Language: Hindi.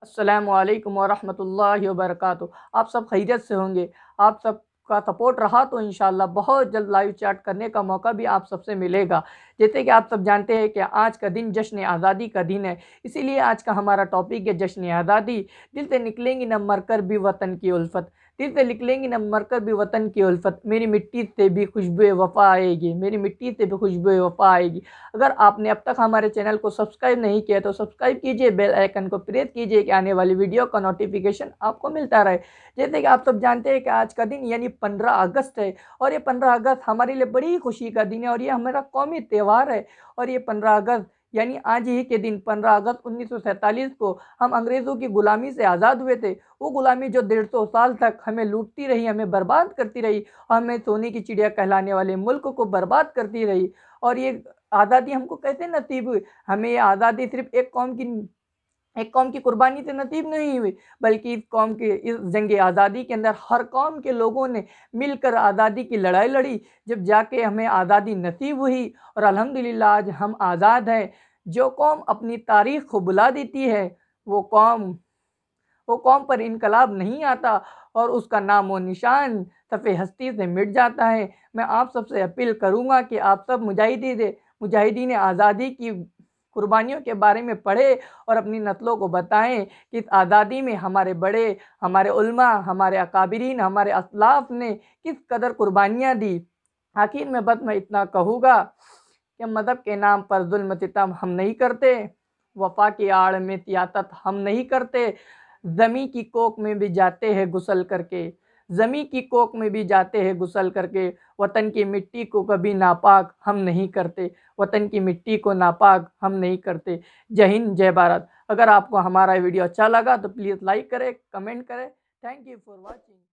अस्सलामुअलैकुम वरहमतुल्लाहि वबरकातुहू। आप सब खैरियत से होंगे। आप सबका सपोर्ट रहा तो इंशाअल्लाह बहुत जल्द लाइव चैट करने का मौका भी आप सबसे मिलेगा। जैसे कि आप सब जानते हैं कि आज का दिन जश्न आज़ादी का दिन है, इसीलिए आज का हमारा टॉपिक है जश्न आज़ादी। दिल से निकलेंगी न मरकर भी वतन की उल्फत, दिल से निकलेंगी न मरकर भी वतन की उल्फत, मेरी मिट्टी से भी खुशबू वफ़ा आएगी, मेरी मिट्टी से भी खुशबू वफ़ा आएगी। अगर आपने अब तक हमारे चैनल को सब्सक्राइब नहीं किया तो सब्सक्राइब कीजिए, बेल आइकन को प्रेस कीजिए कि आने वाली वीडियो का नोटिफिकेशन आपको मिलता रहे। जैसे कि आप सब जानते हैं कि आज का दिन यानी 15 अगस्त है और ये 15 अगस्त हमारे लिए बड़ी खुशी का दिन है और ये हमारा कौमी त्यौहार है। और ये 15 अगस्त यानी आज ही के दिन 15 अगस्त 1947 को हम अंग्रेज़ों की गुलामी से आज़ाद हुए थे। वो गुलामी जो 150 साल तक हमें लूटती रही, हमें बर्बाद करती रही, हमें सोने की चिड़िया कहलाने वाले मुल्क को बर्बाद करती रही। और ये आज़ादी हमको कैसे नसीब हुई? हमें ये आज़ादी सिर्फ़ एक कौम की कुर्बानी से नसीब नहीं हुई, बल्कि इस कौम के इस जंग आज़ादी के अंदर हर कौम के लोगों ने मिलकर आज़ादी की लड़ाई लड़ी, जब जाके हमें आज़ादी नसीब हुई। और अल्हम्दुलिल्लाह आज हम आज़ाद हैं। जो कौम अपनी तारीख़ को भुला देती है, वो कौम पर इनकलाब नहीं आता और उसका नामो निशान सफ़े हस्ती से मिट जाता है। मैं आप सबसे अपील करूँगा कि आप सब मुजाहिदीन आज़ादी की कुर्बानियों के बारे में पढ़ें और अपनी नस्लों को बताएँ कि इस आज़ादी में हमारे बड़े, हमारे उलमा, हमारे अकाबिरीन, हमारे असलाफ़ ने किस कदर कुर्बानियाँ दी। आखिर में बस मैं इतना कहूँगा कि मज़हब के नाम पर ज़ुल्म-सितम हम नहीं करते, वफ़ा की आड़ में सियासत हम नहीं करते। ज़मी की कोख में भी जाते हैं गुसल करके, ज़मी की कोख में भी जाते हैं गुसल करके, वतन की मिट्टी को कभी नापाक हम नहीं करते, वतन की मिट्टी को नापाक हम नहीं करते। जय हिंद, जय भारत। अगर आपको हमारा वीडियो अच्छा लगा तो प्लीज़ लाइक करें, कमेंट करें। Thank you for watching.